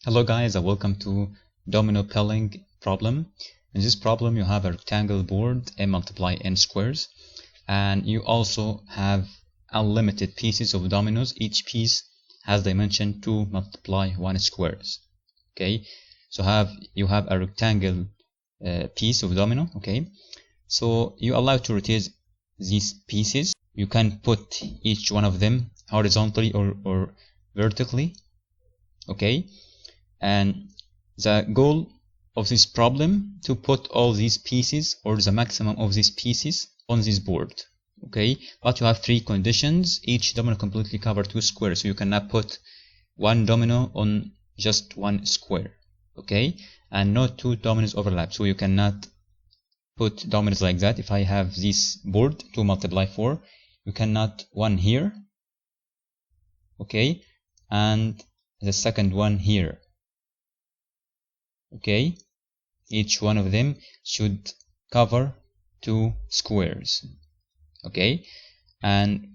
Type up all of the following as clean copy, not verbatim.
Hello guys, and welcome to Domino Pilling problem. In this problem you have a rectangle board n multiply n squares, and you also have unlimited pieces of dominoes. Each piece has dimension 2 multiply 1 squares. Okay, so you have a rectangle piece of domino. Okay, so you allow to rotate these pieces. You can put each one of them horizontally or vertically. Okay, and the goal of this problem to put all these pieces or the maximum of these pieces on this board. Okay, but you have three conditions. Each domino completely cover 2 squares, so you cannot put one domino on just one square. Okay, and no two dominoes overlap, so you cannot put dominoes like that. If I have this board 2 multiply 4, you cannot one here, okay, and the second one here. Okay, each one of them should cover 2 squares. Okay, and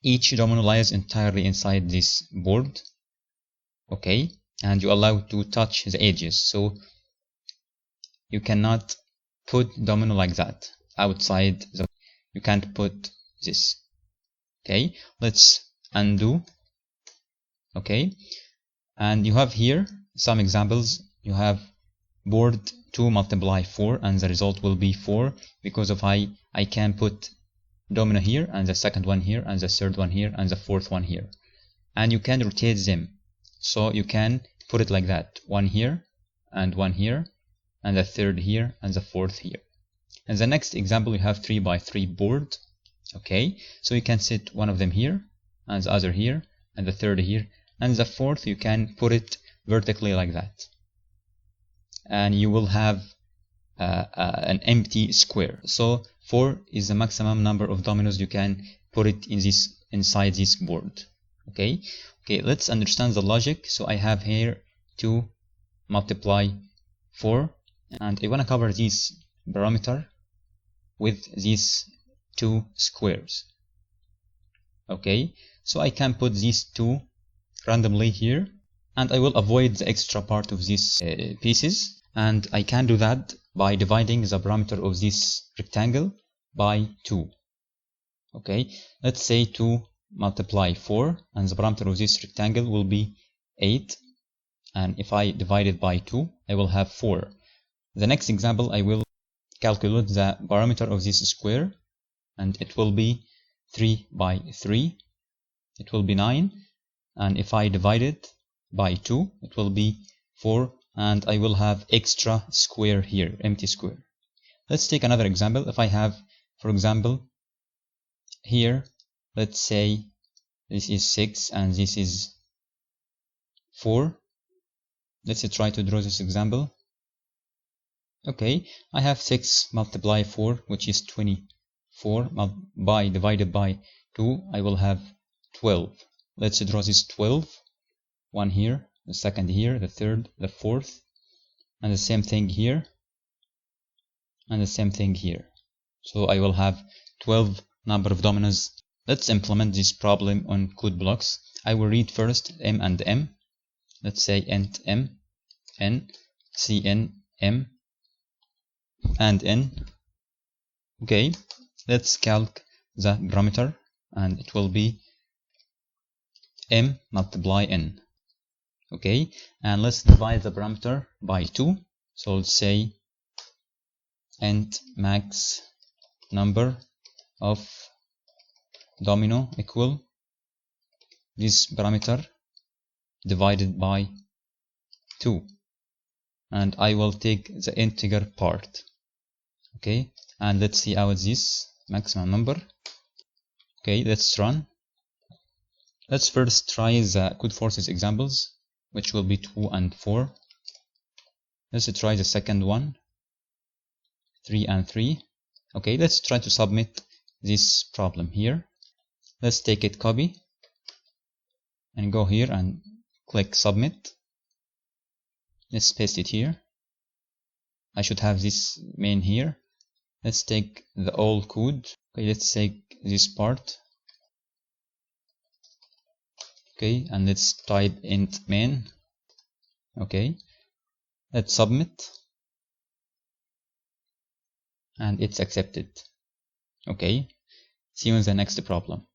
each domino lies entirely inside this board. Okay, and you allow to touch the edges, so you cannot put domino like that outside you can't put this. Okay, let's undo. Okay, and you have here some examples. You have board 2 multiply 4, and the result will be 4 because of I can put domino here, and the second one here, and the third one here, and the fourth one here, and you can rotate them, so you can put it like that, one here and one here, and the third here, and the fourth here. And the next example, you have 3 by 3 board. Okay, so you can set one of them here, and the other here, and the third here, and the fourth you can put it vertically like that, and you will have an empty square. So 4 is the maximum number of dominoes you can put it inside this board. Okay, let's understand the logic. So I have here 2 multiply 4, and I want to cover this parameter with these 2 squares. Okay, so I can put these 2 randomly here, and I will avoid the extra part of these pieces, and I can do that by dividing the parameter of this rectangle by 2. Okay, let's say 2 multiply 4, and the parameter of this rectangle will be 8, and if I divide it by 2, I will have 4. The next example, I will calculate the parameter of this square, and it will be 3 by 3, it will be 9, and if I divide it by 2, it will be 4, and I will have extra square here, empty square. Let's take another example. If I have, for example, here, let's say this is 6 and this is 4. Let's try to draw this example. Okay, I have 6 multiply 4, which is 24, divided by 2, I will have 12. Let's draw this 12, one here, the second here, the third, the fourth, and the same thing here, and the same thing here. So I will have 12 number of dominoes. Let's implement this problem on code blocks. I will read first m and m. Let's say int m, n, cn, m, and n. Okay, let's calc the parameter, and it will be m multiply n. Okay, and let's divide the parameter by 2. So let's say int max number of domino equal this parameter divided by 2, and I will take the integer part. Okay, and let's see out this maximum number. Okay, let's run. Let's first try the Codeforces examples, which will be 2 and 4. Let's try the second one, 3 and 3. Okay, let's try to submit this problem here. Let's take it, copy, and go here and click submit. Let's paste it here. I should have this main here. Let's take the old code. Okay, let's take this part. Okay, and let's type int main Okay, let's submit, and it's accepted. Okay, see you in the next problem.